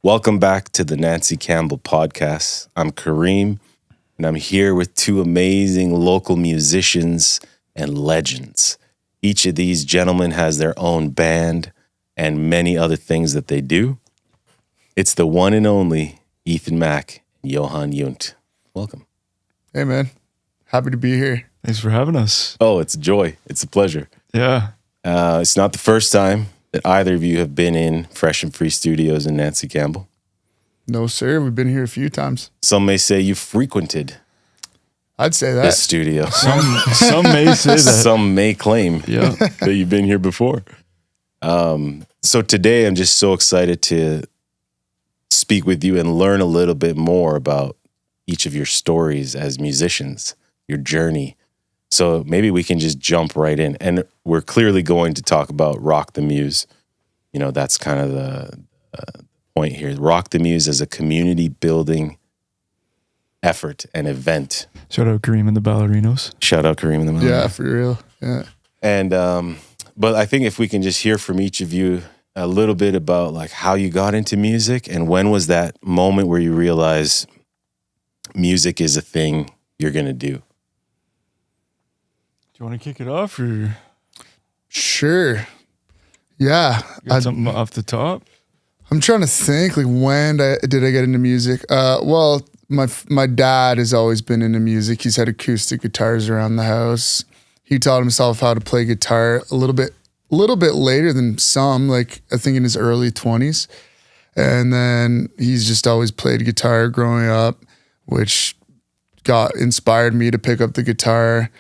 Welcome back to the Nancy Campbell podcast. I'm Kareem, and I'm here with two amazing local musicians and legends. Each of these gentlemen has their own band and many other things that they do. It's the one and only Ethan Mack and Johann Junt. Welcome. Hey, man. Happy to be here. Thanks for having us. Oh, it's a joy. It's a pleasure. Yeah. It's not the first time that either of you have been in Fresh and Free Studios in Nancy Campbell. No, sir. We've been here a few times. Some may say you frequented I'd say that. this studio. Some may say that. Some may claim Yeah. that you've been here before. So today I'm just so excited to speak with you and learn a little bit more about each of your stories as musicians, your journey. So maybe we can just jump right in. And we're clearly going to talk about Rock the Muse. You know, that's kind of the point here. Rock the Muse as a community building effort and event. Shout out Kareem and the Ballerinos. Shout out Kareem and the Miller. Yeah, for real. Yeah. And but I think if we can just hear from each of you a little bit about like how you got into music and when was that moment where you realized music is a thing you're going to do. Do you want to kick it off or Sure. Yeah. got something off the top? I'm trying to think, like, when did I get into music? Well, my dad has always been into music. He's had acoustic guitars around the house. He taught himself how to play guitar a little bit later than some, like I think in his early 20s. And then he's just always played guitar growing up, which inspired me to pick up the guitar.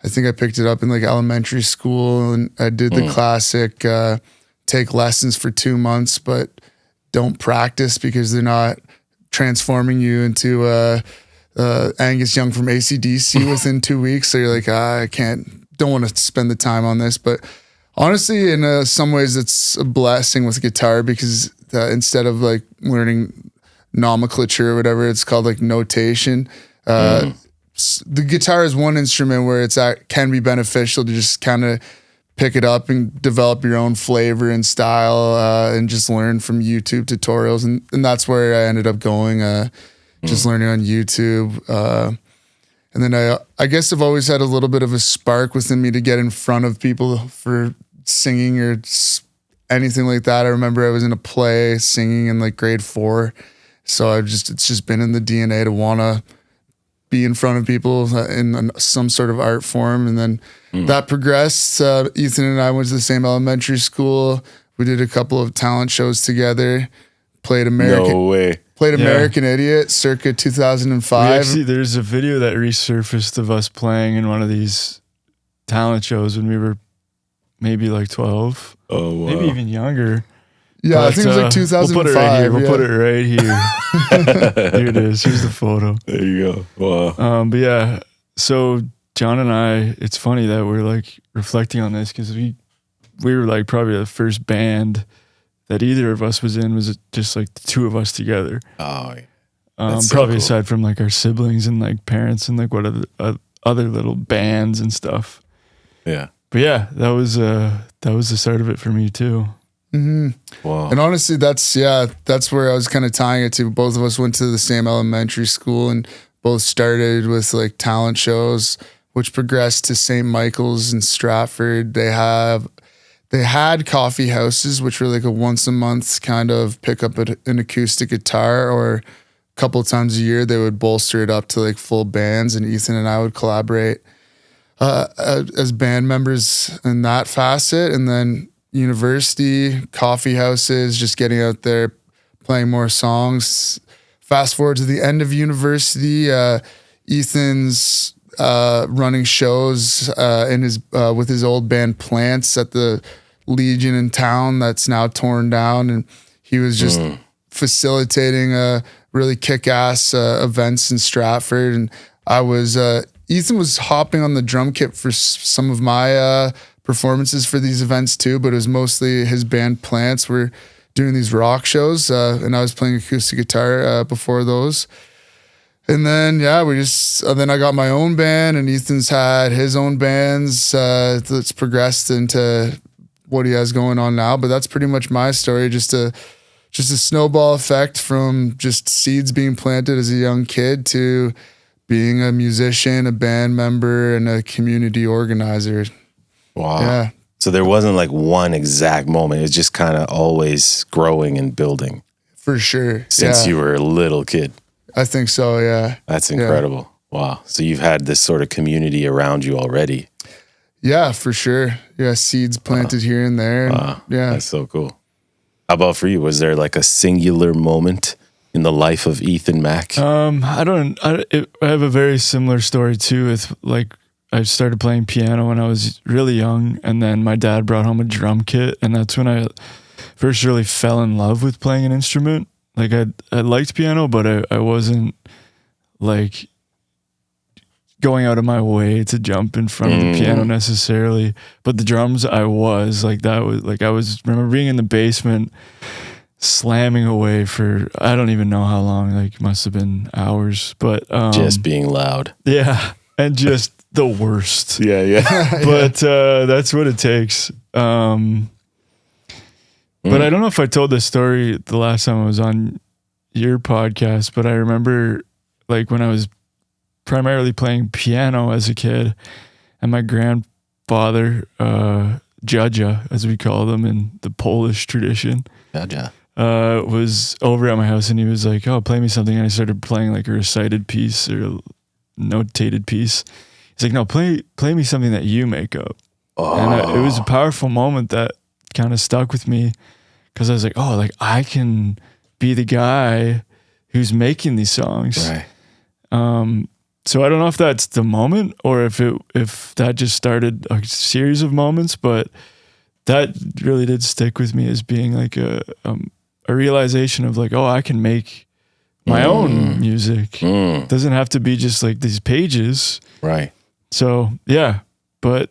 I think I picked it up in like elementary school, and I did the classic take lessons for 2 months, but don't practice because they're not transforming you into Angus Young from AC/DC within 2 weeks. So you're like, don't want to spend the time on this. But honestly, in some ways, it's a blessing with guitar because instead of like learning nomenclature or whatever, it's called like notation. The guitar is one instrument where can be beneficial to just kind of pick it up and develop your own flavor and style and just learn from YouTube tutorials. And that's where I ended up going, just learning on YouTube. And then I guess I've always had a little bit of a spark within me to get in front of people for singing or anything like that. I remember I was in a play singing in like grade 4. So it's just been in the DNA to want to be in front of people in some sort of art form. And then that progressed. Ethan and I went to the same elementary school. We did a couple of talent shows together, played American Idiot circa 2005. There's a video that resurfaced of us playing in one of these talent shows when we were maybe like 12. Oh, wow. Maybe even younger. Yeah, I think it was like 2005. We'll put it right here. Here it is. Here's the photo. There you go. Wow. But yeah, so John and I, it's funny that we're like reflecting on this because we were like probably the first band that either of us was in was just like the two of us together. Oh, yeah. Probably so cool. Aside from like our siblings and like parents and like what other little bands and stuff. Yeah. But yeah, that was the start of it for me too. Mm-hmm. Wow. And honestly, that's where I was kind of tying it to. Both of us went to the same elementary school and both started with like talent shows, which progressed to St. Michael's in Stratford. They had coffee houses, which were like a once a month kind of pick up an acoustic guitar, or a couple of times a year they would bolster it up to like full bands, and Ethan and I would collaborate as band members in that facet. And then university, coffee houses, just getting out there, playing more songs. Fast forward to the end of university, Ethan's running shows with his old band Plants at the Legion in town that's now torn down, and he was just facilitating really kick-ass events in Stratford. And Ethan was hopping on the drum kit for some of my performances for these events too, but it was mostly his band Plants were doing these rock shows, and I was playing acoustic guitar before those. And then then I got my own band, and Ethan's had his own bands that's progressed into what he has going on now. But that's pretty much my story, just just a snowball effect from just seeds being planted as a young kid to being a musician, a band member, and a community organizer. Wow. Yeah. So there wasn't like one exact moment. It's just kind of always growing and building For sure. since you were a little kid. I think so, yeah. That's incredible. Wow. So you've had this sort of community around you already. Yeah, for sure. Yeah, seeds planted here and there. Wow. Yeah. That's so cool. How about for you? Was there like a singular moment in the life of Ethan Mack? I have a very similar story too with like, I started playing piano when I was really young, and then my dad brought home a drum kit, and that's when I first really fell in love with playing an instrument. Like I liked piano, but I wasn't like going out of my way to jump in front of the piano necessarily. But the drums, I was like, that was like, remember being in the basement slamming away for, I don't even know how long, like must have been hours, but Just being loud. yeah. And just the worst. Yeah. But that's what it takes. But I don't know if I told this story the last time I was on your podcast, but I remember like when I was primarily playing piano as a kid, and my grandfather, Jaja, as we call them in the Polish tradition, was over at my house, and he was like, "Oh, play me something." And I started playing like a recited piece or a notated piece. He's like, "No, play me something that you make up." And it was a powerful moment that kind of stuck with me, because I was like, "Oh, like I can be the guy who's making these songs." Right. So I don't know if that's the moment or if that just started a series of moments, but that really did stick with me as being like a realization of like, oh, I can make my own music. It doesn't have to be just like these pages. Right. So yeah, but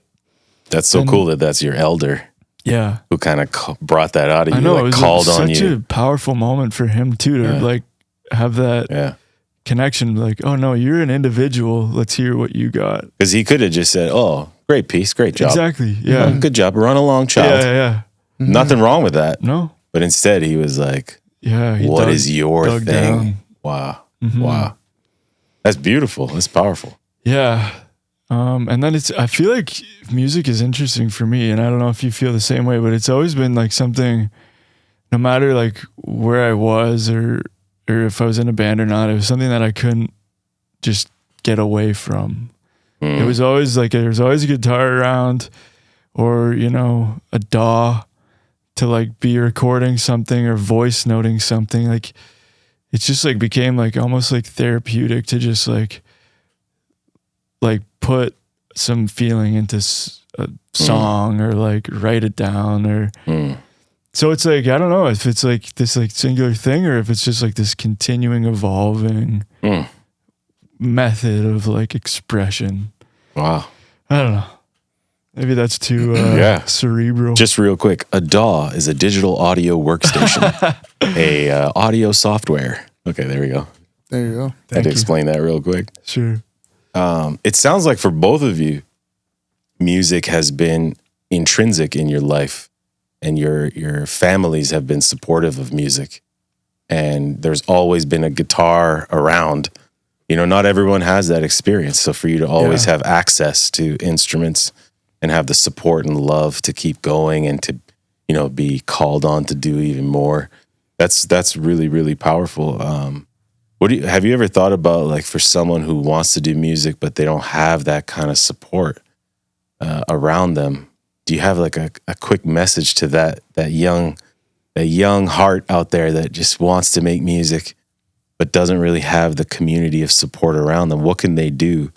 that's so cool that that's your elder. Yeah. Who kind of brought that out of you, I know, like it was called on you. Such a powerful moment for him too, to like have that connection. Like, oh no, you're an individual. Let's hear what you got. Because he could have just said, "Oh, great piece, great job." Exactly. Yeah. Good job. Run along, child. Yeah. Nothing wrong with that. No. But instead he was like, yeah, what is your thing? Down. Wow. Wow. That's beautiful. That's powerful. Yeah. And then I feel like music is interesting for me, and I don't know if you feel the same way, but it's always been like something, no matter like where I was or if I was in a band or not, it was something that I couldn't just get away from. It was always like, there was always a guitar around, or, you know, a DAW to like be recording something or voice noting something. Like, it's just like became like almost like therapeutic to just like put some feeling into a song or like write it down or so it's like, I don't know if it's like this like singular thing or if it's just like this continuing evolving method of like expression. Wow. I don't know, maybe that's too cerebral. Just real quick, a DAW is a digital audio workstation, a audio software. Okay, there we go. There you go. I had to explain that real quick. Sure. It sounds like for both of you, music has been intrinsic in your life, and your families have been supportive of music, and there's always been a guitar around. You know, not everyone has that experience. So for you to always have access to instruments and have the support and love to keep going and to, you know, be called on to do even more, that's really, really powerful. Have you ever thought about, like, for someone who wants to do music but they don't have that kind of support around them? Do you have like a quick message to that young heart out there that just wants to make music but doesn't really have the community of support around them? What can they do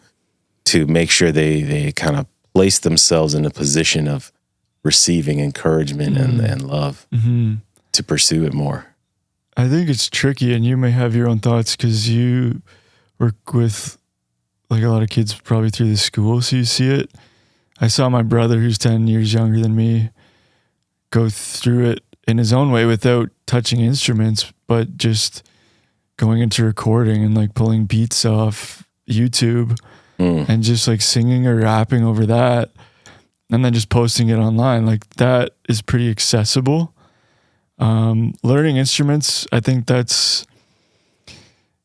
to make sure they kind of place themselves in a position of receiving encouragement and love to pursue it more? I think it's tricky, and you may have your own thoughts because you work with like a lot of kids probably through the school, so you see it. I saw my brother, who's 10 years younger than me, go through it in his own way without touching instruments, but just going into recording and like pulling beats off YouTube and just like singing or rapping over that and then just posting it online. Like, that is pretty accessible. Learning instruments, I think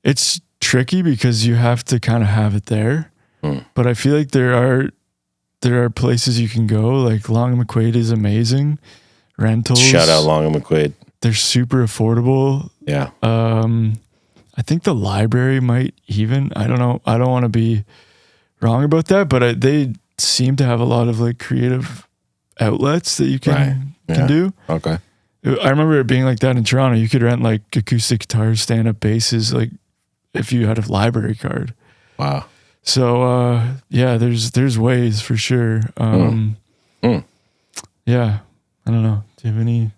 it's tricky because you have to kind of have it there. But I feel like there are places you can go. Like Long and McQuaid is amazing. Rentals. Shout out Long and McQuaid. They're super affordable. Yeah. I think the library might even, I don't know. I don't want to be wrong about that, but they seem to have a lot of like creative outlets that you can do. Okay. I remember it being like that in Toronto. You could rent like acoustic guitars, stand-up basses, like if you had a library card. Wow. So yeah, there's ways for sure. Yeah, I don't know. Do you have any?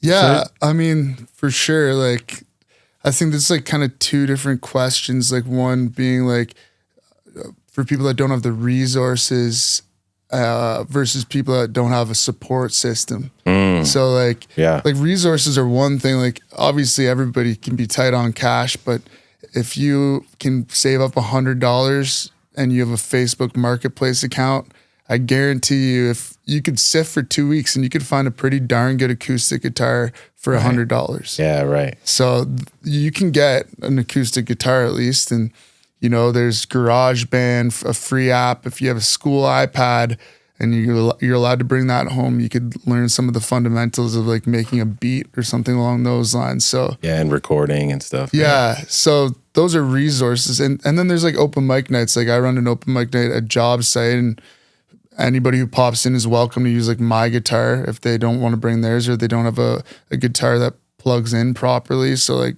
Yeah, I mean, for sure. Like, I think there's like kind of two different questions. Like one being like for people that don't have the resources versus people that don't have a support system. So like, like resources are one thing. Like obviously everybody can be tight on cash, but if you can save up $100 and you have a Facebook Marketplace account, I guarantee you, if you could sift for 2 weeks and you could find a pretty darn good acoustic guitar for $100. Yeah, right. So you can get an acoustic guitar at least. And, you know, there's GarageBand, a free app. If you have a school iPad and you're allowed to bring that home, you could learn some of the fundamentals of like making a beat or something along those lines. So yeah, and recording and stuff. Yeah. So those are resources. And then there's like open mic nights. Like I run an open mic night at job site, and anybody who pops in is welcome to use like my guitar if they don't want to bring theirs or they don't have a guitar that plugs in properly. So like,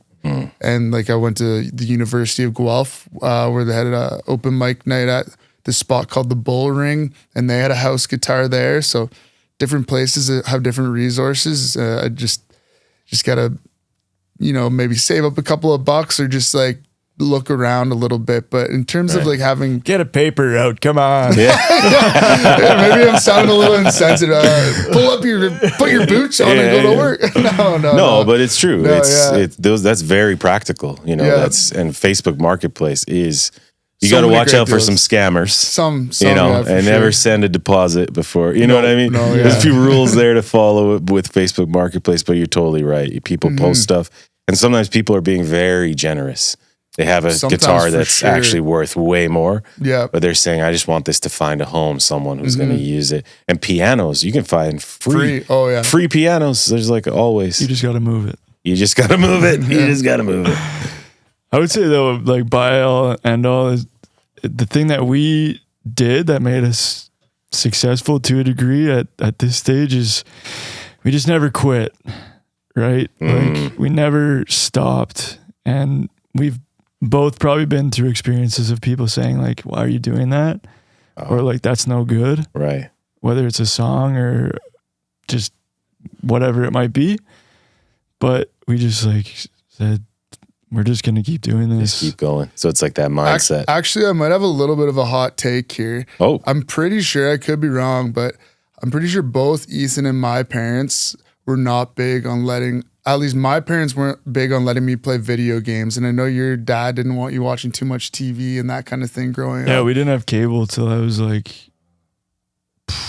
and like I went to the University of Guelph where they had an open mic night at this spot called the Bull Ring, and they had a house guitar there. So different places that have different resources. I just gotta, you know, maybe save up a couple of bucks or just like look around a little bit. But in terms of like having, Get a paper out. Come on. maybe I'm sounding a little insensitive. Put your boots on and go to work. No, but it's true. No, That's very practical. You know, Yeah. and Facebook Marketplace is. You So got to many watch great out for deals. some scammers. Some You know, yeah, for and sure. never send a deposit before. You know what I mean? no, There's yeah. a few rules there to follow with Facebook Marketplace, but you're totally right. People Mm-hmm. post stuff, and sometimes people are being very generous. They have a Sometimes guitar for that's sure. actually worth way more. Yeah. But they're saying, I just want this to find a home, someone who's going to use it. And pianos, you can find free. Oh yeah. Free pianos. There's like always. You just got to move it. You just got to move it. You just got to move it. I would say though, like by all and all, is the thing that we did that made us successful to a degree at this stage is we just never quit, right? Like we never stopped, and we've both probably been through experiences of people saying like, why are you doing that? Or like, that's no good. Right. Whether it's a song or just whatever it might be. But we just like said, we're just going to keep doing this. Just keep going. So it's like that mindset. Actually, I might have a little bit of a hot take here. Oh. I'm pretty sure, I could be wrong, but I'm pretty sure both Ethan and my parents were not big on at least my parents weren't big on letting me play video games. And I know your dad didn't want you watching too much TV and that kind of thing growing Yeah, up. we didn't have cable till I was like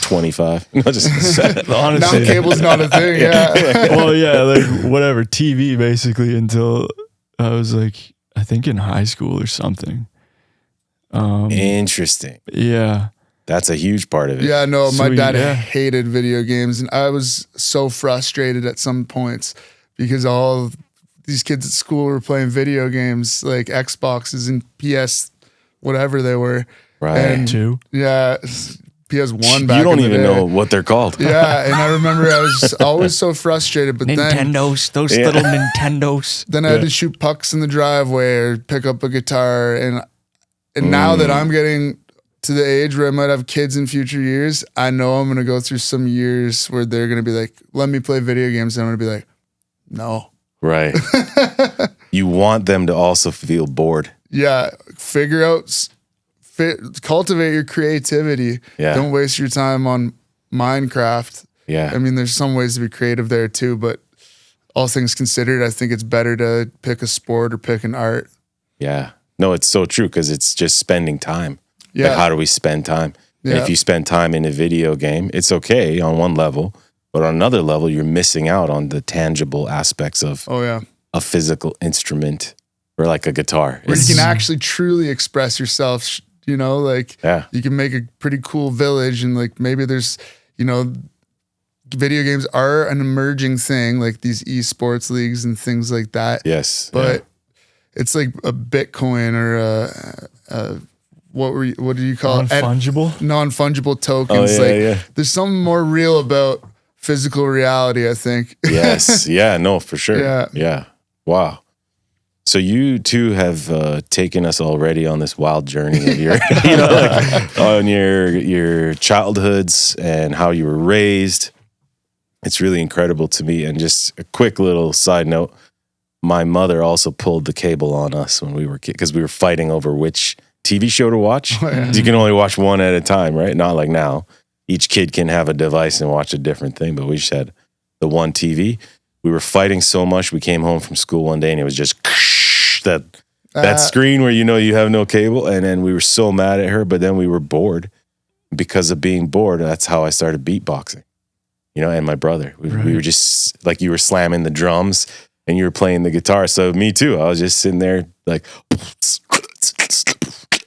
25. No, just Now honestly. cable's not a thing, yeah. Well, yeah, like whatever, TV basically until I was like, I think in high school or something. interesting. Yeah. That's a huge part of it. Yeah, no, my Sweet, dad yeah. hated video games, and I was so frustrated at some points because all of these kids at school were playing video games like Xboxes and PS, whatever they were. Right. And Two. yeah, PS1 back You don't in the even day. know what they're called. Yeah, and I remember I was always so frustrated, but Nintendos, those little Nintendos. then I had to shoot pucks in the driveway or pick up a guitar, and now that I'm getting to the age where I might have kids in future years, I know I'm going to go through some years where they're going to be like, let me play video games. And I'm going to be like, no. Right. You want them to also feel bored. Yeah. Figure out, cultivate your creativity. Yeah. Don't waste your time on Minecraft. Yeah. I mean, there's some ways to be creative there too, but all things considered, I think it's better to pick a sport or pick an art. Yeah. No, it's so true because it's just spending time. Yeah. Like, how do we spend time? And Yeah. if you spend time in a video game, it's okay on one level. But on another level, you're missing out on the tangible aspects of Oh yeah. a physical instrument or like a guitar. Where you can actually truly express yourself, you know, like you can make a pretty cool village, and like maybe there's, you know, video games are an emerging thing, like these esports leagues and things like that. Yes. But it's like a Bitcoin or a what do you call it? Non-fungible tokens. There's something more real about physical reality, I think. Yes. Yeah, no, for sure. Yeah. Wow. So you two have taken us already on this wild journey of your, you know, like on your childhoods and how you were raised. It's really incredible to me. And just a quick little side note, my mother also pulled the cable on us when we were kids because we were fighting over which TV show to watch. Oh, yeah. You can only watch one at a time, right? Not like now. Each kid can have a device and watch a different thing, but we just had the one TV. We were fighting so much. We came home from school one day and it was just that screen where you know you have no cable. And then we were so mad at her, but then we were bored. Because of being bored, that's how I started beatboxing. You know, and my brother. We were just like, you were slamming the drums and you were playing the guitar. So me too. I was just sitting there like,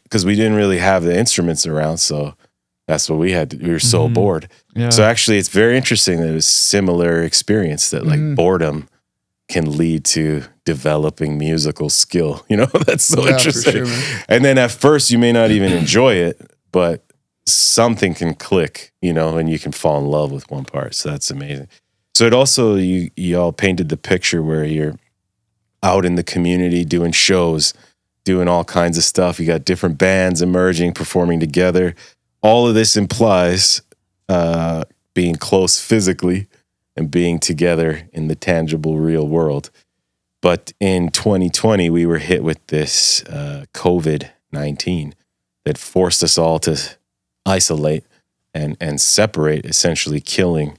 because we didn't really have the instruments around. So that's what we had. We were so bored. Yeah. So actually it's very interesting that it was a similar experience that like boredom can lead to developing musical skill. You know, that's so interesting. Sure, and then at first you may not even enjoy it, but something can click, you know, and you can fall in love with one part. So that's amazing. So it also, you all painted the picture where you're out in the community doing shows, doing all kinds of stuff. You got different bands emerging, performing together. All of this implies being close physically and being together in the tangible real world. But in 2020, we were hit with this COVID-19 that forced us all to isolate and separate, essentially killing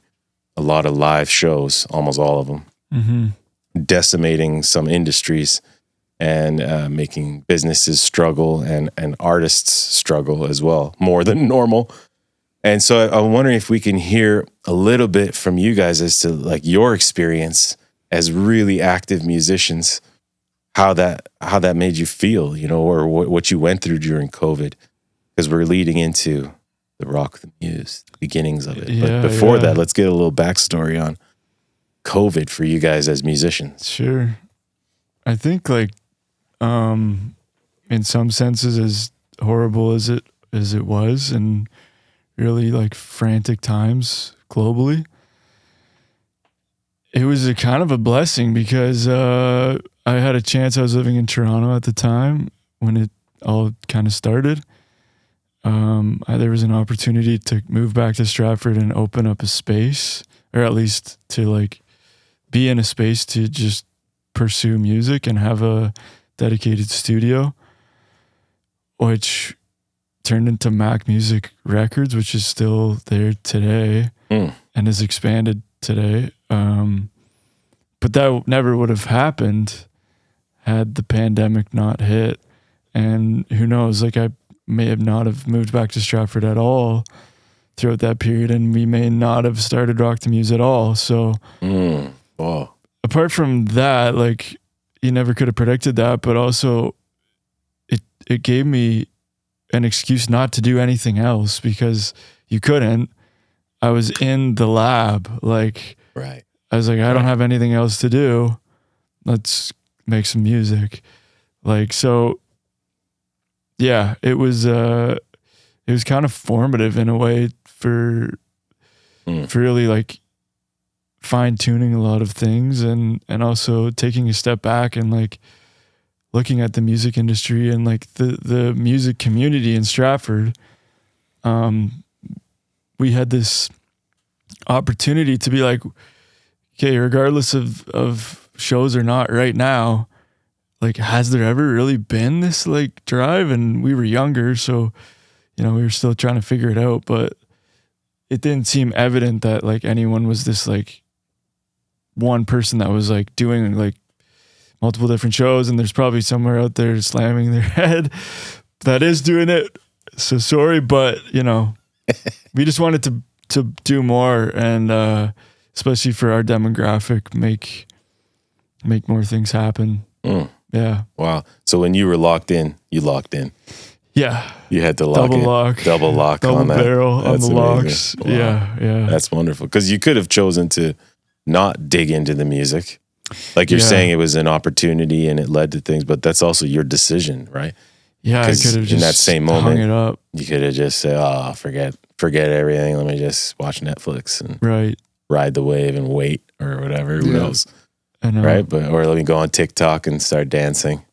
a lot of live shows, almost all of them, decimating some industries and making businesses struggle and artists struggle as well, more than normal. And so I'm wondering if we can hear a little bit from you guys as to like your experience as really active musicians, how that made you feel, you know, or what you went through during COVID, because we're leading into the Rock the Muse, the beginnings of it. But before that, let's get a little backstory on COVID for you guys as musicians. Sure. I think like, in some senses, as horrible as it was, and really like frantic times globally, it was a kind of a blessing because I had a chance. I was living in Toronto at the time when it all kind of started. There was an opportunity to move back to Stratford and open up a space, or at least to like be in a space to just pursue music and have a dedicated studio, which turned into Mac Music Records, which is still there today and has expanded today. But that never would have happened had the pandemic not hit. And who knows, like I may have not have moved back to Stratford at all throughout that period, and we may not have started Rock the Muse at all. So apart from that, like you never could have predicted that, but also it gave me an excuse not to do anything else because you couldn't. I was in the lab, like right. I was like, I don't have anything else to do. Let's make some music. Like, so yeah, it was kind of formative in a way for really like fine tuning a lot of things and also taking a step back and like looking at the music industry and like the music community in Stratford. We had this opportunity to be like, okay, regardless of shows or not right now, like, has there ever really been this like drive? And we were younger, so, you know, we were still trying to figure it out, but it didn't seem evident that like anyone was this like one person that was like doing like multiple different shows. And there's probably somewhere out there slamming their head that is doing it. So sorry, but you know, we just wanted to do more. And especially for our demographic, make more things happen. Yeah. Wow. So when you were locked in, you locked in. Yeah. You had to lock in. Double lock double on that. barrel That's on the amazing. locks. Wow. Yeah. That's wonderful. Because you could have chosen to not dig into the music. Like you're saying, it was an opportunity and it led to things, but that's also your decision, right? Yeah, I could have just in that same moment, hung it up. You could have just said, "Oh, forget everything. Let me just watch Netflix and ride the wave and wait or whatever." Who knows? I know. Right? Or let me go on TikTok and start dancing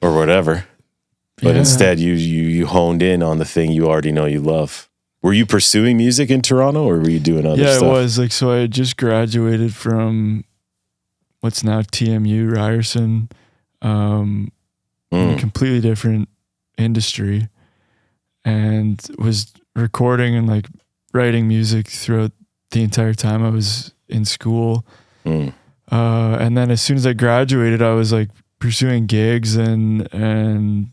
or whatever. But instead, you honed in on the thing you already know you love. Were you pursuing music in Toronto, or were you doing other stuff? Yeah, it was. Like, so I had just graduated from what's now TMU, Ryerson. A completely different industry, and was recording and like writing music throughout the entire time I was in school. And then as soon as I graduated, I was like pursuing gigs and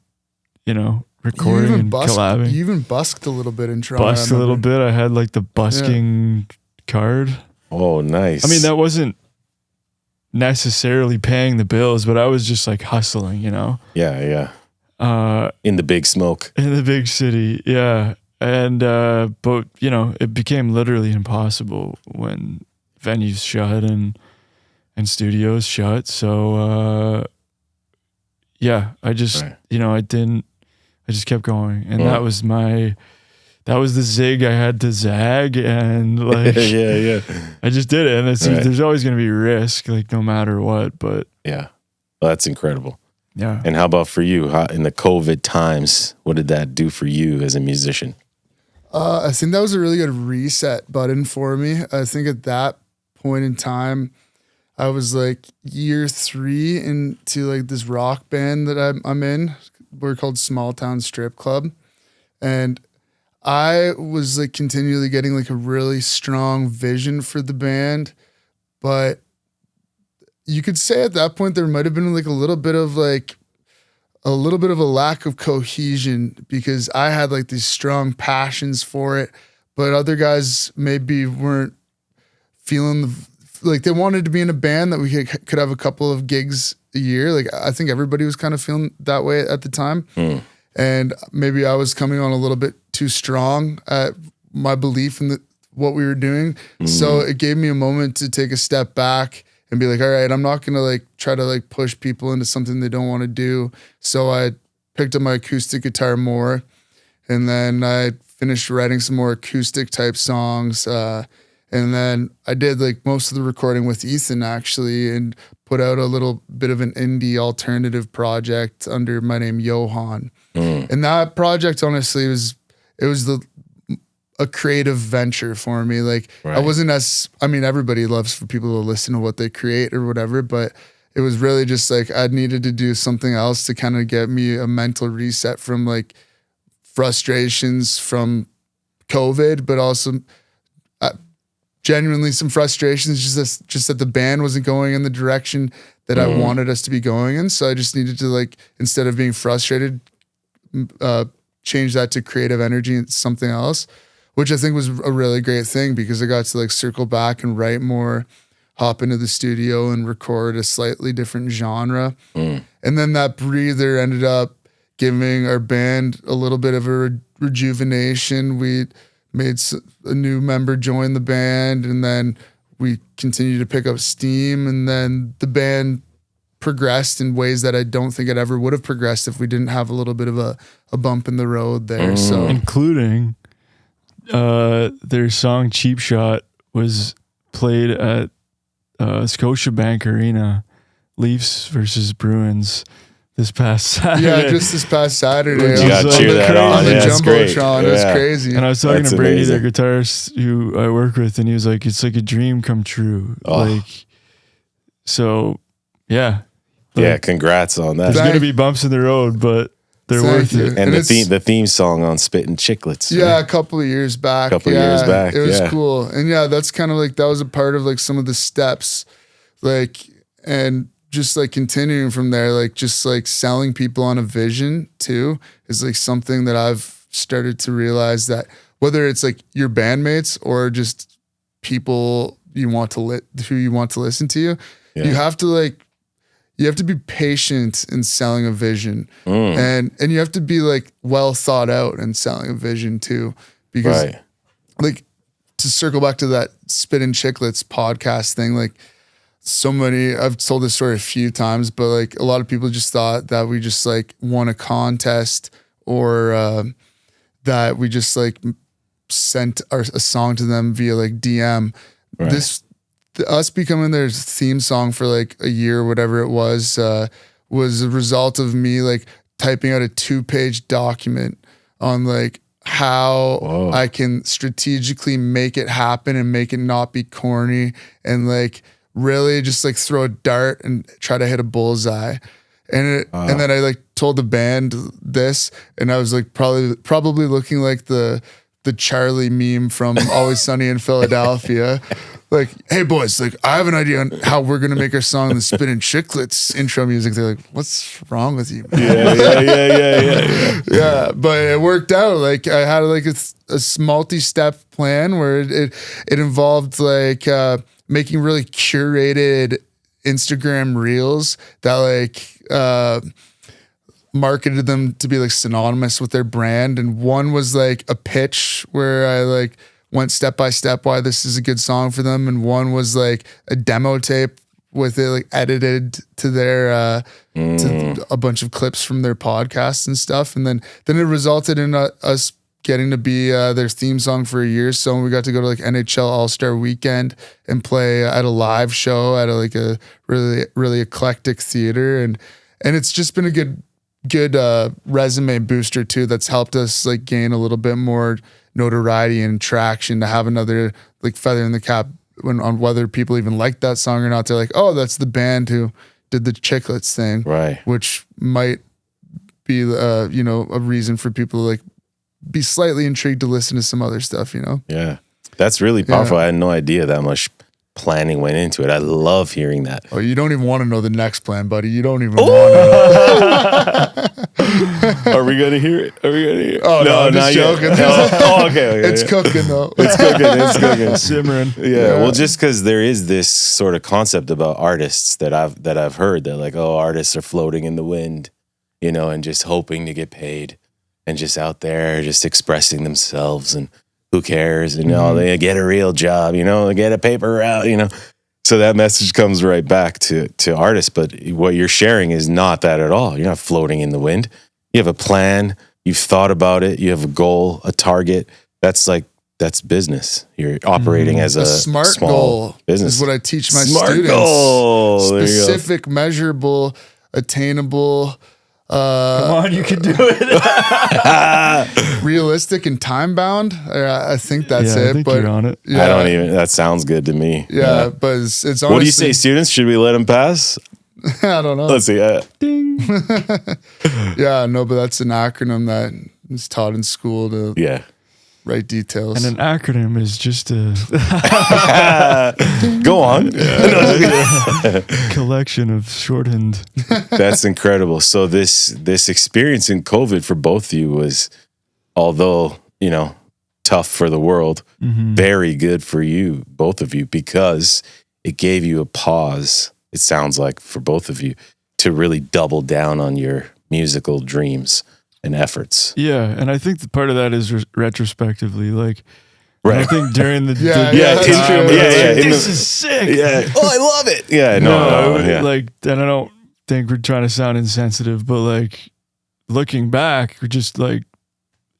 you know, recording and collabing. You even busked a little bit in Toronto. Busked a little bit. I had like the busking card. Oh, nice. I mean, that wasn't necessarily paying the bills, but I was just like hustling, you know? Yeah. In the big smoke. In the big city, yeah. And, but, you know, it became literally impossible when venues shut and studios shut. So, yeah, I just, you know, I just kept going. And that was the zig I had to zag, and like, yeah. I just did it. And there's always going to be risk, like no matter what, but yeah, well, that's incredible. Yeah. And how about for you? In the COVID times, what did that do for you as a musician? I think that was a really good reset button for me. I think at that point in time, I was like year 3 into like this rock band that I'm in. We're called Small Town Strip Club. And I was like continually getting like a really strong vision for the band. But you could say at that point there might have been like a little bit of a lack of cohesion, because I had like these strong passions for it, but other guys maybe weren't feeling like they wanted to be in a band that we could have a couple of gigs a year. Like I think everybody was kind of feeling that way at the time. And maybe I was coming on a little bit too strong at my belief in what we were doing. So it gave me a moment to take a step back and be like, all right, I'm not going to like try to like push people into something they don't want to do. So I picked up my acoustic guitar more, and then I finished writing some more acoustic type songs. And then I did like most of the recording with Ethan actually, and put out a little bit of an indie alternative project under my name, Johann. And that project, honestly, was a creative venture for me. Like I wasn't everybody loves for people to listen to what they create or whatever, but it was really just like I needed to do something else to kind of get me a mental reset from like frustrations from COVID, but also genuinely some frustrations just that the band wasn't going in the direction that I wanted us to be going in. So I just needed to like, instead of being frustrated, change that to creative energy and something else, which I think was a really great thing, because I got to like circle back and write more, hop into the studio and record a slightly different genre. And then that breather ended up giving our band a little bit of a rejuvenation. We made a new member join the band, and then we continued to pick up steam, and then the band progressed in ways that I don't think it ever would have progressed if we didn't have a little bit of a bump in the road there. So including their song Cheap Shot was played at Scotiabank Arena, Leafs versus Bruins, this past Saturday. Yeah, just this past Saturday. You got to cheer that on. The Yeah, that's great. Jumbotron. It was crazy. And I was talking That's to Brady, amazing. their guitarist who I work with, and he was like, it's like a dream come true. Like, so yeah. Yeah, congrats on that. There's going to be bumps in the road, but they're Thank worth you. it. And the theme song on Spittin' Chicklets. Yeah, right? a couple of years back. It was cool. And yeah, that's kind of like, that was a part of like some of the steps, like, and just like continuing from there, like just like selling people on a vision too is like something that I've started to realize, that whether it's like your bandmates or just people you want to who you want to listen to you. Yeah. You have to be patient in selling a vision, and you have to be like well thought out in selling a vision too, because like to circle back to that Spittin' Chicklets podcast thing, like I've told this story a few times, but like a lot of people just thought that we just like won a contest or that we just like sent a song to them via like DM. Us becoming their theme song for like a year, whatever it was a result of me like typing out a 2-page document on like how I can strategically make it happen and make it not be corny and like really just like throw a dart and try to hit a bullseye. And then I like told the band this, and I was like probably looking like the Charlie meme from Always Sunny in Philadelphia. Like, hey boys, like I have an idea on how we're gonna make our song the Spittin' Chicklets intro music. They're like, what's wrong with you, man? Yeah. But it worked out. Like I had like a multi-step plan where it involved like making really curated Instagram reels that like marketed them to be like synonymous with their brand. And one was like a pitch where I like went step by step why this is a good song for them, and one was like a demo tape with it like edited to their to a bunch of clips from their podcasts and stuff, and then it resulted in us getting to be their theme song for a year. So we got to go to like NHL All-Star Weekend and play at a live show at a really eclectic theater, and it's just been a good resume booster too. That's helped us like gain a little bit more notoriety and traction to have another like feather in the cap on whether people even like that song or not. They're like, oh, that's the band who did the Chicklets thing, right? Which might be a reason for people to like be slightly intrigued to listen to some other stuff, Yeah, that's really powerful. I had no idea that much planning went into it. I love hearing that. Oh, you don't even want to know the next plan, buddy. You don't even want to know. Are we gonna hear it? Oh no, I'm just joking. Okay. It's cooking though. It's cooking. Simmering. Yeah. Well, just because there is this sort of concept about artists that I've heard that like, oh, artists are floating in the wind, and just hoping to get paid, and just out there just expressing themselves, and who cares? And they get a real job, they get a paper route, So that message comes right back to artists. But what you're sharing is not that at all. You're not floating in the wind. You have a plan. You've thought about it. You have a goal, a target. That's business. You're operating as a smart small goal business. Is what I teach my smart students. Goal. Specific, measurable, attainable. Come on, you can do it. Realistic and time bound. I think that's it. I think but you're on it. Yeah. I don't even. That sounds good to me. Yeah. But it's honestly, what do you say, students? Should we let them pass? I don't know. Let's see. Ding. Yeah, no, but that's an acronym that is taught in school to write details. And an acronym is just a go on. Collection of shortened. That's incredible. So this experience in COVID for both of you was, although tough for the world, very good for you, both of you, because it gave you a pause. It sounds like for both of you to really double down on your musical dreams and efforts. Yeah, and I think the part of that is retrospectively, like, right. I think during the this is sick. Yeah, I love it. Yeah, no, like, and I don't think we're trying to sound insensitive, but like looking back, we're just like,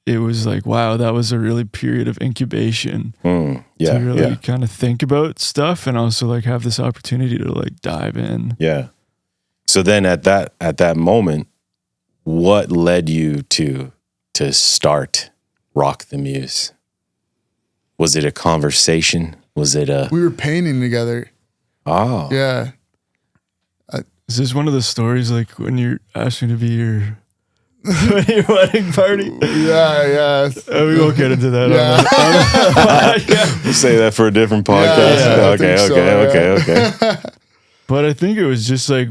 it was like, wow, that was a really period of incubation to really kind of think about stuff and also like have this opportunity to like dive in. Yeah. So then at that moment, what led you to start Rock the Muse? Was it a conversation? Was it we were painting together. Oh. Yeah. Is this one of the stories like when you're asked me to be your wedding party? Yeah. We won't get into that. We'll say that for a different podcast. Okay. But I think it was just like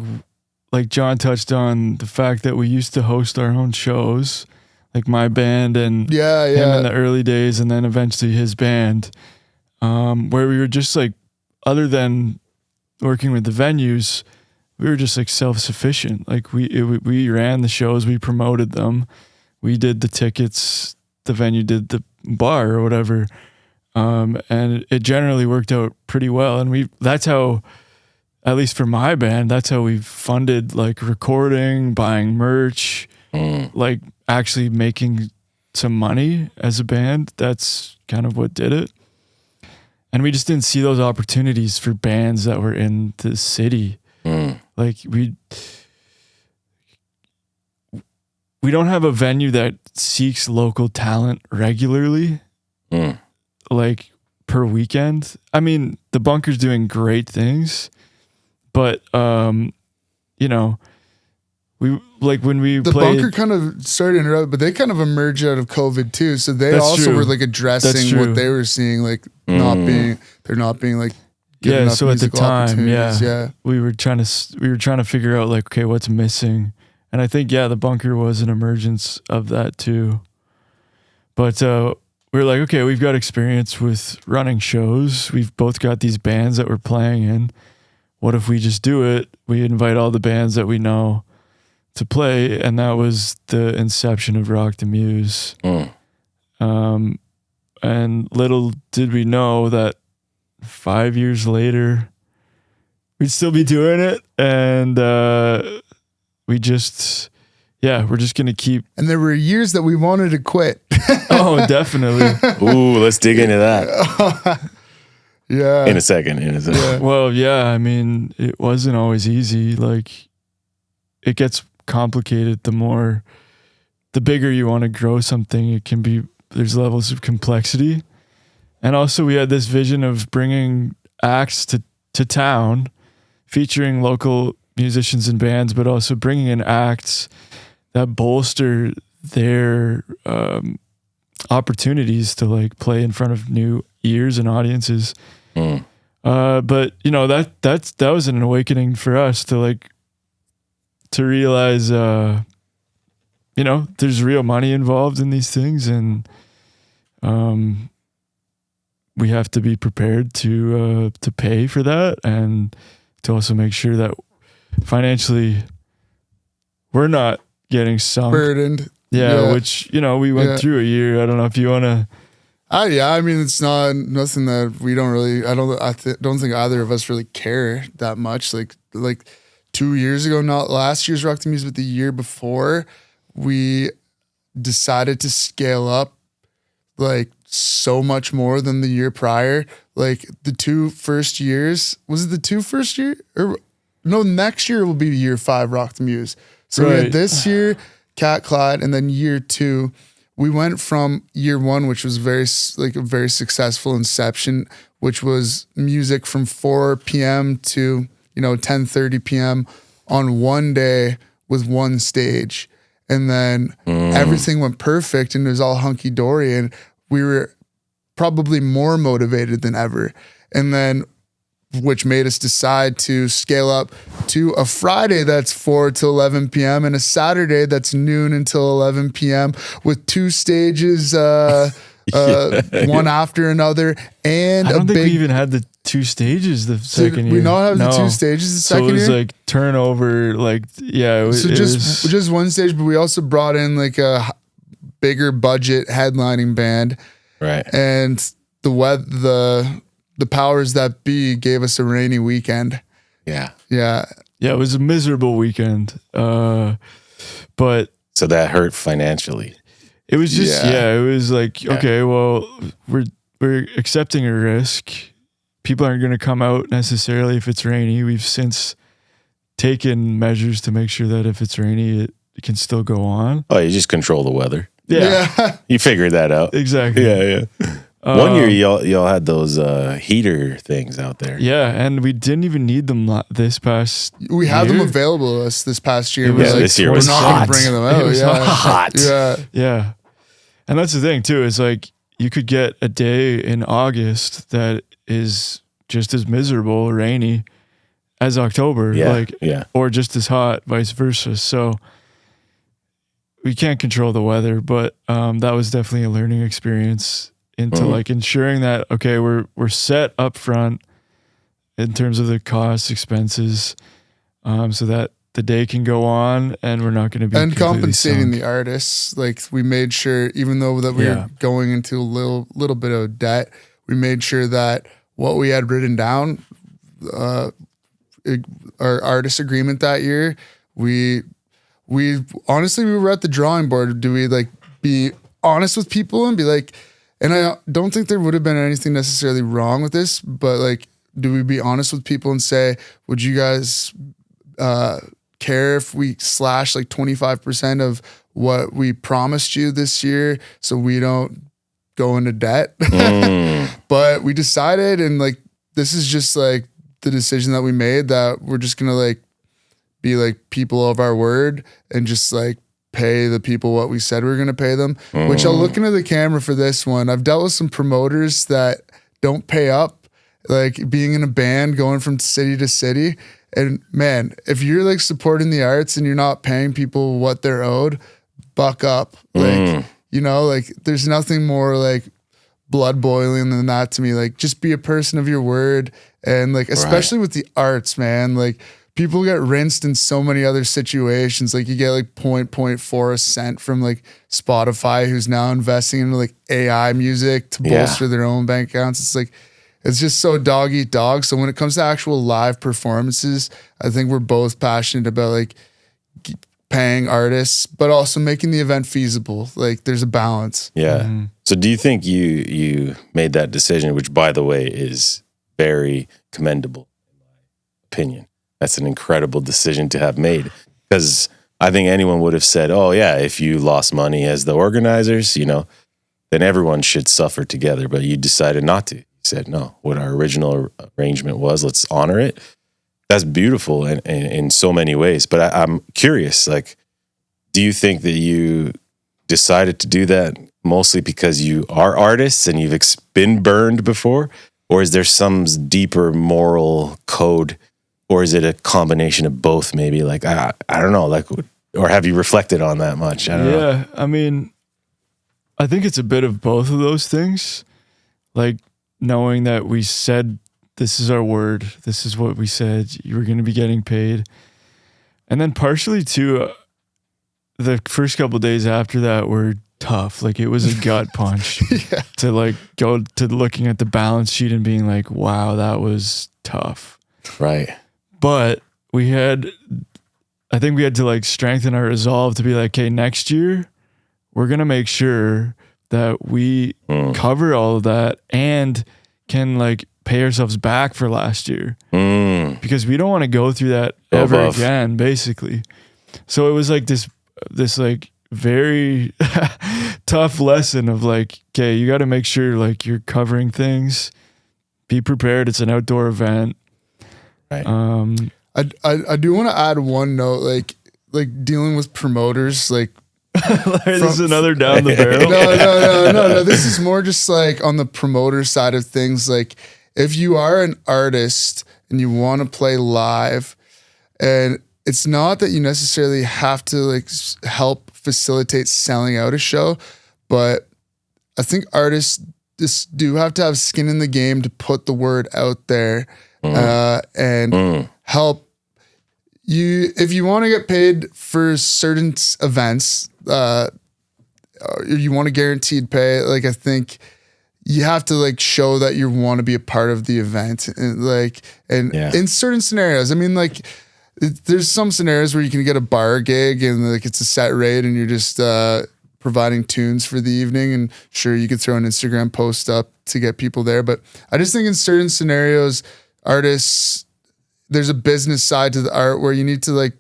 John touched on the fact that we used to host our own shows, like my band and him in the early days, and then eventually his band. where we were just like, other than working with the venues, we were just like self-sufficient. Like we ran the shows, we promoted them, we did the tickets, the venue did the bar or whatever. And it generally worked out pretty well. And that's how, at least for my band, that's how we funded like recording, buying merch, like actually making some money as a band. That's kind of what did it. And we just didn't see those opportunities for bands that were in the city. Like we don't have a venue that seeks local talent regularly, like per weekend. I mean, the Bunker's doing great things, but you know, we like when we the played, Bunker kind of started to interrupt, but they kind of emerged out of COVID too. So they That's also true. were like addressing what they were seeing, like not being like good enough so at the musical time, opportunities. we were trying to figure out like, okay, what's missing. And I think, the Bunker was an emergence of that too. But we were like, okay, we've got experience with running shows. We've both got these bands that we're playing in. What if we just do it? We invite all the bands that we know to play. And that was the inception of Rock the Muse. And little did we know that 5 years later, we'd still be doing it. And we're just going to keep. And there were years that we wanted to quit. Oh, definitely. Ooh, let's dig into that. Yeah. In a second. Yeah. Well, I mean, it wasn't always easy. Like, it gets complicated the bigger you want to grow something. It can be, there's levels of complexity. And also we had this vision of bringing acts to town, featuring local musicians and bands, but also bringing in acts that bolster their opportunities to like play in front of new ears and audiences. But you know, that was an awakening for us to realize, you know, there's real money involved in these things, and we have to be prepared to pay for that, and to also make sure that financially we're not getting sunk. Burdened. Which, you know, we went through a year. I don't know if you want to. I mean, it's nothing that we don't really. I don't think either of us really care that much. Like 2 years ago, not last year's Rock the Muse, but the year before, we decided to scale up like so much more than the year prior. Like the 2 first years, was it the 2 first year? Or no, next year will be year 5 Rock the Muse. So we had this year, Cat Clyde, and then year 2. We went from year 1, which was a very successful inception, which was music from 4 p.m. to 10:30 p.m. on one day with one stage, and then everything went perfect and it was all hunky dory, and we were probably more motivated than ever. And then, which made us decide to scale up to a Friday that's 4 to 11 p.m. and a Saturday that's noon until 11 p.m. with 2 stages, one after another. And I don't think we even had the 2 stages the second year. We not have the 2 stages the second year? So it was like turnover, it was just one stage, but we also brought in like a bigger budget headlining band. Right. And the powers that be gave us a rainy weekend. Yeah. Yeah. Yeah, it was a miserable weekend. But so that hurt financially. It was just it was like, okay, well, we're accepting a risk. People aren't going to come out necessarily if it's rainy. We've since taken measures to make sure that if it's rainy, it can still go on. Oh, you just control the weather. Yeah. You figured that out. Exactly. Yeah. One year y'all had those heater things out there. Yeah, and we didn't even need them this past We had year. them available to us this past year. It was this year was we're not hot. bringing them out. It was hot. Yeah. And that's the thing too, is like you could get a day in August that is just as miserable, rainy as October, or just as hot, vice versa. So we can't control the weather, but that was definitely a learning experience into like ensuring that, okay, we're set up front in terms of the costs, expenses, so that the day can go on and we're not going to be and compensating sunk. the artists. Like we made sure, even though that we were going into a little bit of debt, we made sure that what we had written down, our artist agreement that year, we honestly, we were at the drawing board. Do we like be honest with people and be like, and I don't think there would have been anything necessarily wrong with this, but like, do we be honest with people and say, would you guys care if we slash like 25% of what we promised you this year so we don't go into debt? But we decided, and like, this is just like the decision that we made, that we're just gonna like be like people of our word and just like pay the people what we said we were going to pay them, which I'll look into the camera for this one. I've dealt with some promoters that don't pay up, like being in a band, going from city to city. And man, if you're like supporting the arts and you're not paying people what they're owed, buck up. Like, you know, like there's nothing more like blood boiling than that to me. Like just be a person of your word. And like, especially with the arts, man, like people get rinsed in so many other situations. Like you get like 0.4 a cent from like Spotify, who's now investing into like AI music to bolster their own bank accounts. It's like, it's just so dog eat dog. So when it comes to actual live performances, I think we're both passionate about like paying artists, but also making the event feasible. Like there's a balance. Yeah. So do you think you made that decision, which by the way is very commendable in my opinion? That's an incredible decision to have made, because I think anyone would have said, oh yeah, if you lost money as the organizers, you know, then everyone should suffer together. But you decided not to. You said, no, what our original arrangement was, let's honor it. That's beautiful in so many ways. But I'm curious, like, do you think that you decided to do that mostly because you are artists and you've been burned before? Or is there some deeper moral code? Or is it a combination of both? Maybe like, I don't know, like, or have you reflected on that much? I don't know. Yeah. I mean, I think it's a bit of both of those things. Like knowing that we said, this is our word. This is what we said. You were going to be getting paid. And then partially too, the first couple of days after that were tough. Like it was a gut punch to like go to looking at the balance sheet and being like, wow, that was tough. Right. But I think we had to like strengthen our resolve to be like, okay, next year we're going to make sure that we cover all of that and can like pay ourselves back for last year, because we don't want to go through that ever again, basically. So it was like this like very tough lesson of like, okay, you got to make sure like you're covering things, be prepared. It's an outdoor event. Right. I do want to add one note, like dealing with promoters, like this is another down the barrel. No. This is more just like on the promoter side of things. Like if you are an artist and you want to play live, and it's not that you necessarily have to like help facilitate selling out a show, but I think artists just do have to have skin in the game to put the word out there. And help you if you want to get paid for certain events, you want a guaranteed pay. Like I think you have to like show that you want to be a part of the event, and like in certain scenarios. I mean, like there's some scenarios where you can get a bar gig and like it's a set rate and you're just providing tunes for the evening, and sure you could throw an Instagram post up to get people there. But I just think in certain scenarios, artists, there's a business side to the art where you need to like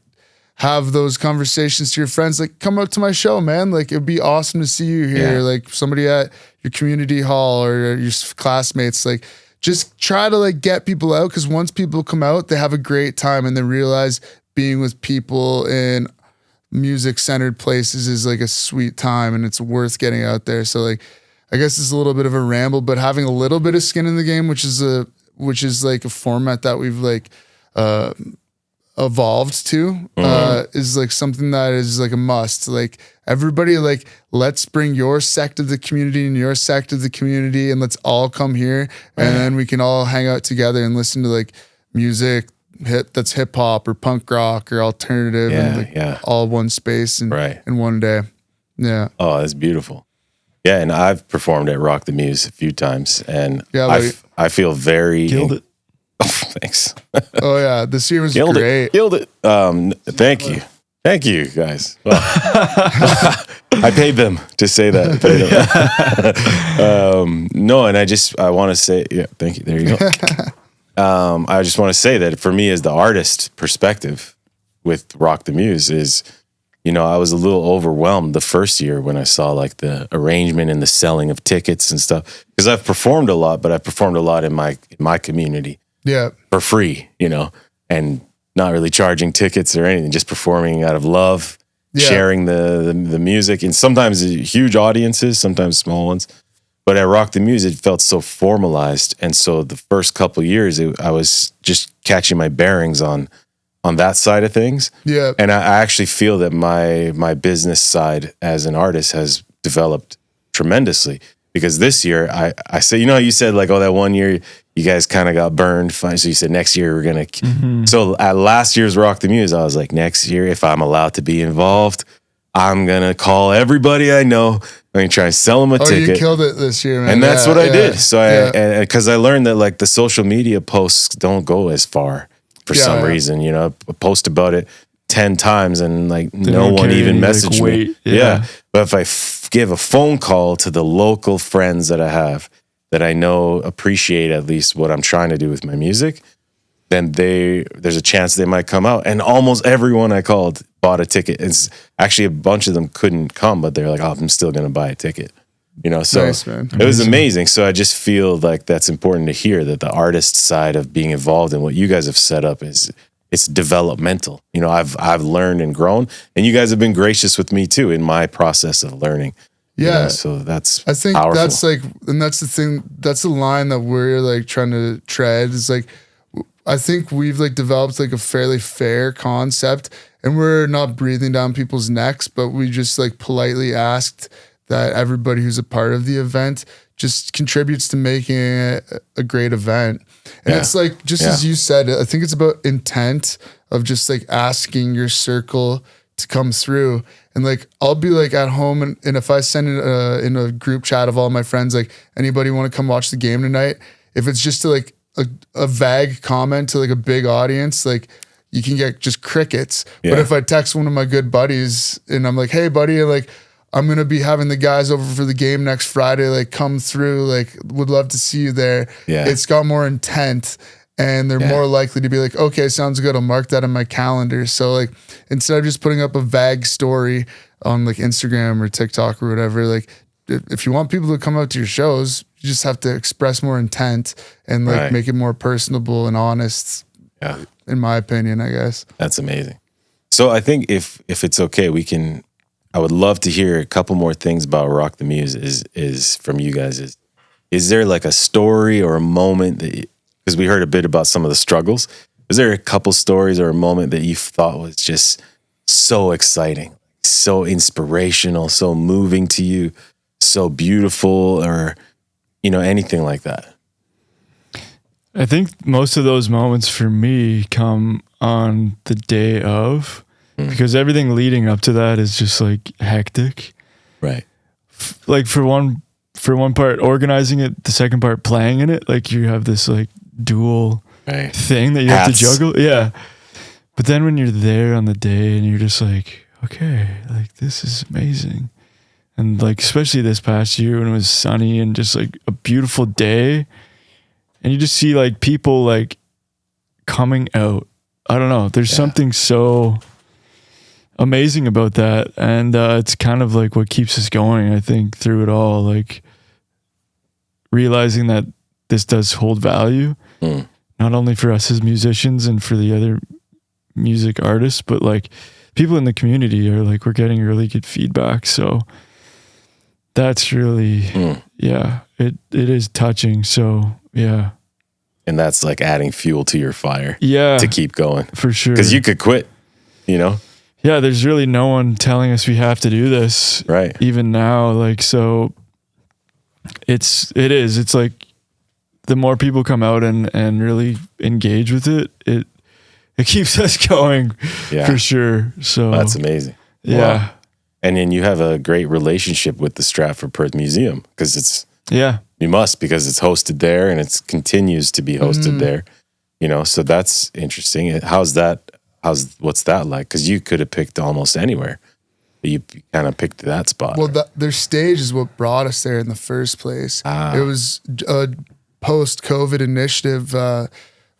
have those conversations to your friends, like come out to my show, man. Like it'd be awesome to see you here. Like somebody at your community hall or your classmates, like just try to like get people out. Cause once people come out, they have a great time and they realize being with people in music centered places is like a sweet time and it's worth getting out there. So like, I guess it's a little bit of a ramble, but having a little bit of skin in the game, which is like a format that we've like evolved to is like something that is like a must. Like everybody, like let's bring your sect of the community and your sect of the community, and let's all come here, and then we can all hang out together and listen to like music that's hip hop or punk rock or alternative, and like all one space and in one day. Yeah. Oh, that's beautiful. Yeah, and I've performed at Rock the Muse a few times, and I feel very killed it. Oh, thanks. Oh yeah, this year was Killed great. Killed it. Thank you, guys. Well, I paid them to say that. No, and I want to say, thank you. There you go. I just want to say that for me, as the artist perspective with Rock the Muse is, I was a little overwhelmed the first year when I saw like the arrangement and the selling of tickets and stuff. Because I've performed a lot, but I've performed a lot in my community. Yeah. For free, and not really charging tickets or anything, just performing out of love, sharing the music, and sometimes huge audiences, sometimes small ones. But at Rock the Muse, it felt so formalized, and so the first couple of years, I was just catching my bearings on that side of things. Yeah, and I actually feel that my business side as an artist has developed tremendously. Because this year, I say, how you said like, that one year you guys kind of got burned. So you said next year we're going to. Mm-hmm. So at last year's Rock the Muse, I was like, next year, if I'm allowed to be involved, I'm going to call everybody I know. I'm going to try and sell them a ticket. You killed it this year, man. And that's what I did. So because I learned that like the social media posts don't go as far for some reason. I post about it 10 times and like no one even messaged me. Yeah. But if I give a phone call to the local friends that I have that I know appreciate at least what I'm trying to do with my music, then there's a chance they might come out. And almost everyone I called bought a ticket. It's actually a bunch of them couldn't come, but they're like, I'm still going to buy a ticket. So nice, man. It was amazing. So I just feel like that's important to hear, that the artist side of being involved in what you guys have set up it's developmental. I've learned and grown, and you guys have been gracious with me too in my process of learning. Yeah. So I think powerful. That's like, and that's the thing, that's the line that we're like trying to tread. It's like, I think we've like developed like a fairly fair concept, and we're not breathing down people's necks, but we just like politely asked that everybody who's a part of the event just contributes to making it a great event. And it's like, just as you said, I think it's about intent of just like asking your circle to come through. And like, I'll be like at home, and if I send in a group chat of all my friends, like, anybody want to come watch the game tonight? If it's just to like a vague comment to like a big audience, like you can get just crickets. Yeah. But if I text one of my good buddies and I'm like, hey buddy, like, I'm going to be having the guys over for the game next Friday, like come through, like would love to see you there. Yeah. It's got more intent, and they're more likely to be like, okay, sounds good. I'll mark that on my calendar. So like, instead of just putting up a vague story on like Instagram or TikTok or whatever, like if you want people to come out to your shows, you just have to express more intent and like make it more personable and honest. Yeah. In my opinion, I guess. That's amazing. So I think if it's okay, I would love to hear a couple more things about Rock the Muse is from you guys. Is there like a story or a moment that, because we heard a bit about some of the struggles, is there a couple stories or a moment that you thought was just so exciting, so inspirational, so moving to you, so beautiful, or, anything like that? I think most of those moments for me come on the day of, because everything leading up to that is just like hectic. Right. Like for one part organizing it, the second part playing in it, like you have this like dual thing that you have to juggle. Yeah. But then when you're there on the day and you're just like, okay, like this is amazing. And like, especially this past year when it was sunny and just like a beautiful day, and you just see like people like coming out. I don't know. There's something so amazing about that, and it's kind of like what keeps us going, I think, through it all, like realizing that this does hold value, not only for us as musicians and for the other music artists, but like people in the community are like, we're getting really good feedback. So that's really it is touching. So yeah. And that's like adding fuel to your fire Yeah, to keep going. for sure. Because you could quit, you know? Yeah, there's really no one telling us we have to do this. Right. Even now, like, so it's like the more people come out and really engage with it, it keeps us going for sure. So that's amazing. Yeah. Wow. And then you have a great relationship with the Stratford Perth Museum because you must, because it's hosted there and it continues to be hosted there, you know, so that's interesting. What's that like? Because you could have picked almost anywhere, but you kind of picked that spot. Well, their stage is what brought us there in the first place. It was a post-COVID initiative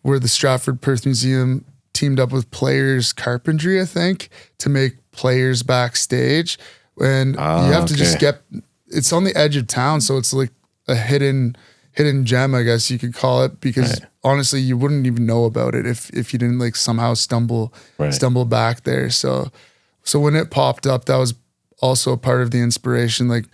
where the Stratford Perth Museum teamed up with Players Carpentry, I think, to make Players backstage. And you have to just it's on the edge of town, so it's like a hidden gem, I guess you could call it, because honestly, you wouldn't even know about it if you didn't like somehow stumble back there. So when it popped up, that was also a part of the inspiration. Like,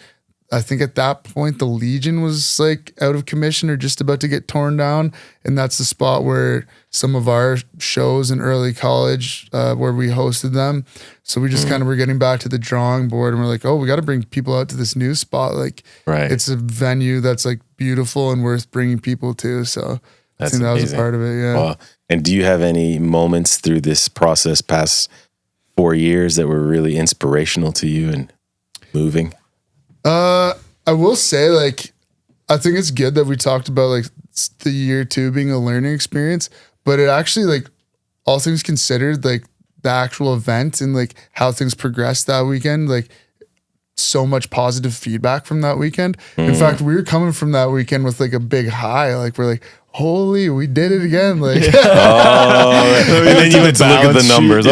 I think at that point the Legion was like out of commission or just about to get torn down, and that's the spot where some of our shows in early college where we hosted them. So we just kind of were getting back to the drawing board, and we're like, oh, we got to bring people out to this new spot. Like, it's a venue that's like beautiful and worth bringing people to. So I think that was a part of it. Yeah. Wow. And do you have any moments through this process past 4 years that were really inspirational to you and moving? I will say, like, I think it's good that we talked about like the year 2 being a learning experience, but it actually, like, all things considered, like the actual event and like how things progressed that weekend, like so much positive feedback from that weekend. In fact, we were coming from that weekend with like a big high. Like, we're like, holy, we did it again. Like, and then you had to look at the numbers.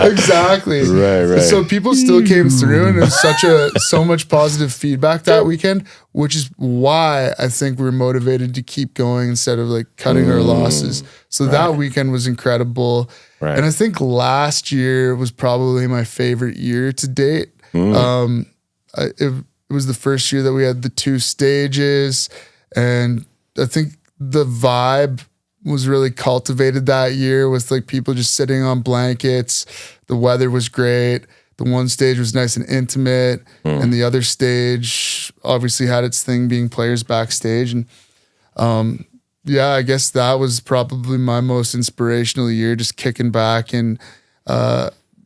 Exactly. Right. So people still came through, and it was so much positive feedback that weekend, which is why I think we were motivated to keep going instead of like cutting our losses. So that weekend was incredible. Right. And I think last year was probably my favorite year to date. It was the first year that we had the 2 stages, and I think the vibe was really cultivated that year with like people just sitting on blankets. The weather was great. The one stage was nice and intimate, and the other stage obviously had its thing being Players backstage. And I guess that was probably my most inspirational year, just kicking back and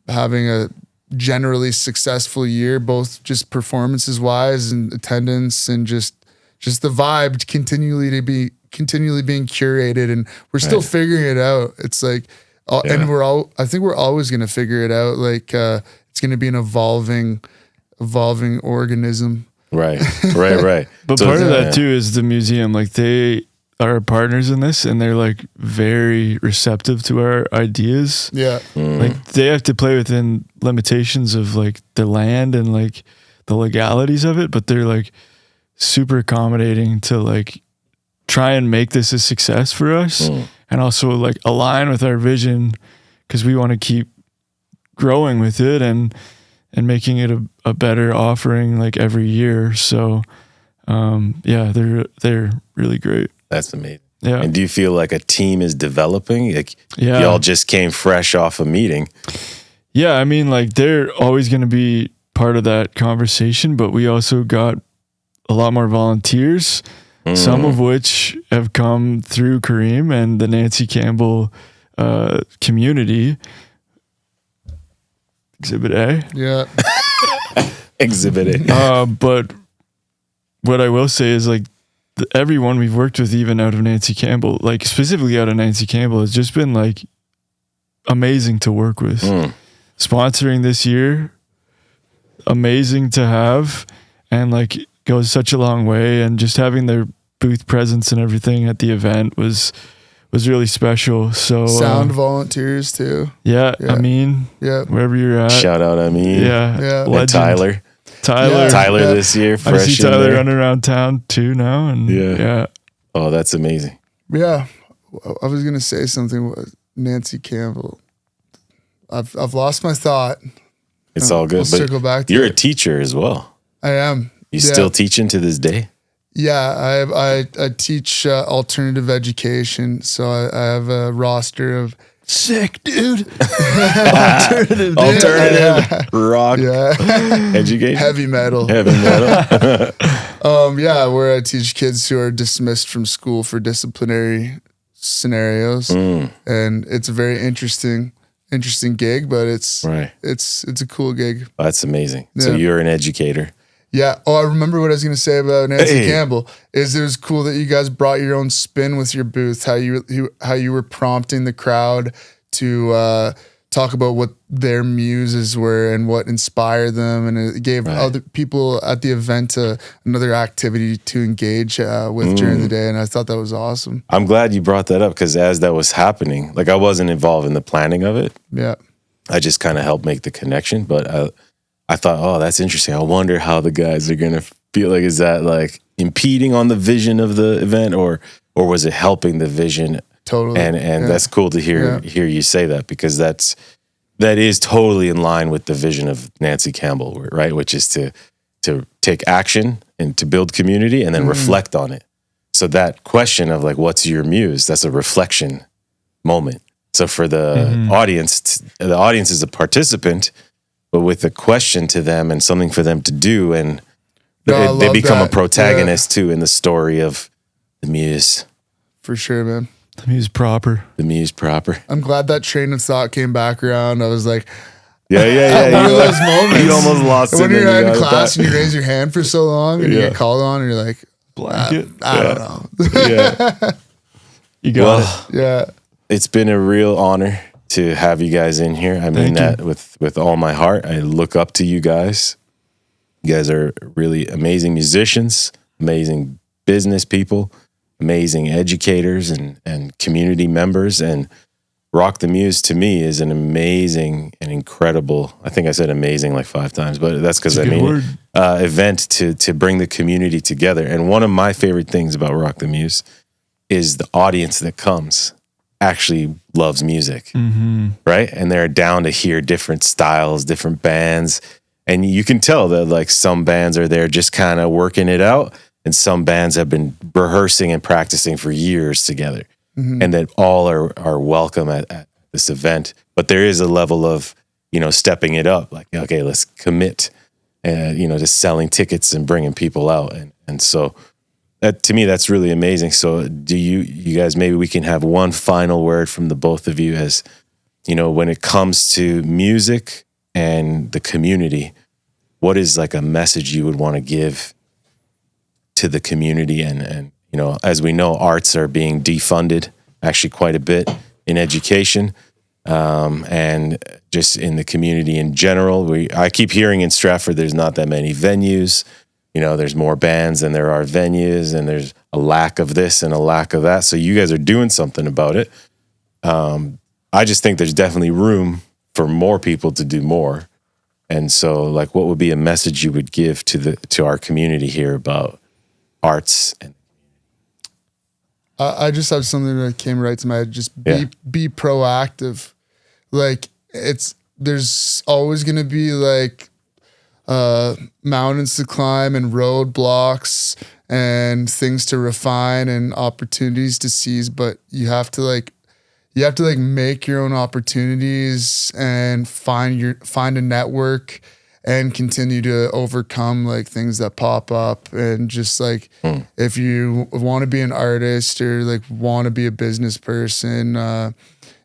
having a generally successful year, both just performances wise and attendance, and just the vibe continually being curated, and we're still figuring it out. It's like, and I think we're always going to figure it out. Like, it's going to be an evolving organism. Right. But part of that too is the museum. Like, they are partners in this, and they're like very receptive to our ideas. Yeah. Like, they have to play within limitations of like the land and like the legalities of it, but they're like super accommodating to like try and make this a success for us, and also like align with our vision, because we want to keep growing with it and making it a better offering like every year. So they're really great. That's amazing. Yeah. And do you feel like a team is developing? Like, y'all just came fresh off a meeting. Yeah, I mean, like, they're always going to be part of that conversation, but we also got a lot more volunteers, some of which have come through Kareem and the Nancy Campbell community. Exhibit A. Yeah. Exhibit A. But what I will say is, like, everyone we've worked with, even out of Nancy Campbell, like specifically out of Nancy Campbell, has just been like amazing to work with. Sponsoring this year, amazing to have, and like goes such a long way. And just having their booth presence and everything at the event was really special. So sound volunteers too. Yeah. I mean, wherever you're at, shout out. I mean, and Tyler this year. I see Tyler running around town too now, and oh, that's amazing. Yeah, I was gonna say something with Nancy Campbell. I've lost my thought. It's all good. We'll circle back to you're a teacher as well. I am. You still teaching to this day? Yeah, I teach alternative education, so I have a roster of Sick, dude. Alternative rock education. heavy metal. Heavy metal. Where I teach kids who are dismissed from school for disciplinary scenarios, and it's a very interesting gig, but it's a cool gig. Oh, that's amazing. Yeah. So you're an educator. Yeah. Oh, I remember what I was going to say about Nancy Campbell is it was cool that you guys brought your own spin with your booth, how you were prompting the crowd to talk about what their muses were and what inspired them. And it gave other people at the event another activity to engage with during the day. And I thought that was awesome. I'm glad you brought that up because as that was happening, like I wasn't involved in the planning of it. Yeah. I just kind of helped make the connection, but I thought, oh, that's interesting. I wonder how the guys are going to feel. Like, is that like impeding on the vision of the event or was it helping the vision? Totally. And that's cool to hear you say that because that is totally in line with the vision of Nancy Campbell, right? Which is to take action and to build community and then reflect on it. So that question of like, what's your muse? That's a reflection moment. So for the audience is a participant, but with a question to them and something for them to do. And they become a protagonist too in the story of the muse. For sure, man. The muse proper. The muse proper. I'm glad that train of thought came back around. I was like, yeah. One of those moments. You almost lost it. When you're in class and you raise your hand for so long and you get called on and you're like, blanket. I don't know. Yeah. You got it. Yeah. It's been a real honor to have you guys in here. I mean that with all my heart. I look up to you guys. You guys are really amazing musicians, amazing business people, amazing educators and community members. And Rock the Muse to me is an amazing and incredible, I think I said amazing like 5 times, but that's because event to bring the community together. And one of my favorite things about Rock the Muse is the audience that comes actually loves music, right? And they're down to hear different styles, different bands. And you can tell that like some bands are there just kind of working it out. And some bands have been rehearsing and practicing for years together. And that all are welcome at this event. But there is a level of, stepping it up. Like, okay, let's commit, to selling tickets and bringing people out. And so that, to me, that's really amazing. So do you guys, maybe we can have one final word from the both of you as, when it comes to music and the community, what is like a message you would want to give to the community? And as we know, arts are being defunded actually quite a bit in education and just in the community in general. I keep hearing in Stratford, there's not that many venues. There's more bands than there are venues, and there's a lack of this and a lack of that. So you guys are doing something about it. I just think there's definitely room for more people to do more. And so, like, what would be a message you would give to our community here about arts? And I just have something that came right to my head. Just be proactive. Like there's always going to be like mountains to climb and roadblocks and things to refine and opportunities to seize, but you have to make your own opportunities and find a network and continue to overcome like things that pop up. And just like if you want to be an artist or like want to be a business person,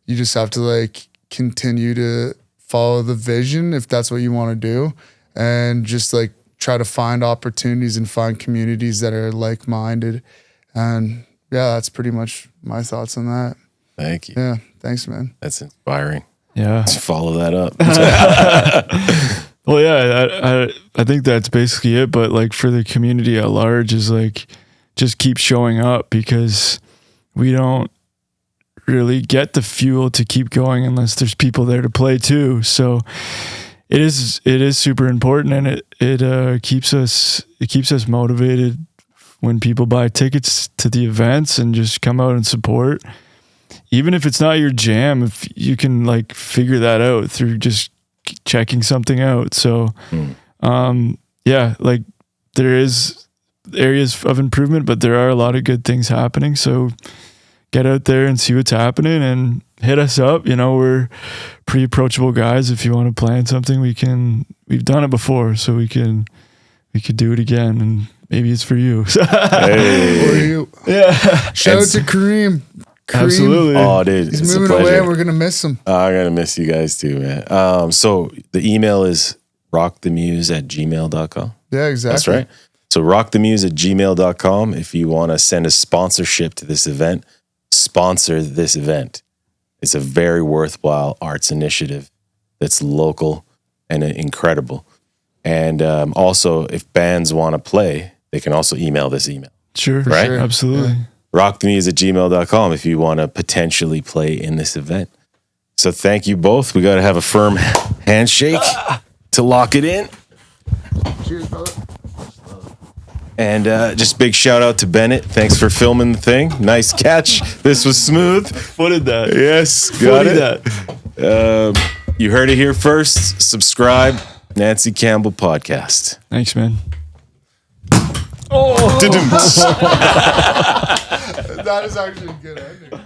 you just have to like continue to follow the vision if that's what you want to do. And just like try to find opportunities and find communities that are like-minded. And yeah, that's pretty much my thoughts on that. Thank you. Yeah. Thanks, man. That's inspiring. Yeah. Let's follow that up. Well, yeah, I think that's basically it. But like for the community at large is like, just keep showing up because we don't really get the fuel to keep going unless there's people there to play too. So it is super important, and it keeps us motivated when people buy tickets to the events and just come out and support. Even if it's not your jam, if you can like figure that out through just checking something out. So, like there is areas of improvement, but there are a lot of good things happening. So get out there and see what's happening and hit us up. You know, we're pretty approachable guys. If you want to plan something, we've done it before, so we could do it again, and maybe it's for you. Hey. Or you. Yeah. Shout out to Kareem. Absolutely. Oh, dude, He's it's a moving pleasure. away. We're gonna miss him. I'm gonna miss you guys too, man. So the email is rockthemuse@gmail.com. Yeah, exactly. That's right. So rockthemuse@gmail.com. If you want to send a sponsorship to this event, sponsor this event. It's a very worthwhile arts initiative that's local and incredible. And also, if bands want to play, they can also email this email. Sure. Right? Sure. Absolutely. Yeah. rockthemuse@gmail.com if you want to potentially play in this event. So thank you both. We got to have a firm handshake to lock it in. Cheers, brother. And just big shout out to Bennett. Thanks for filming the thing. Nice catch. This was smooth. Footed that. Yes, got Footed it. that. You heard it here first. Subscribe. Nancy Campbell Podcast. Thanks, man. That is actually a good ending.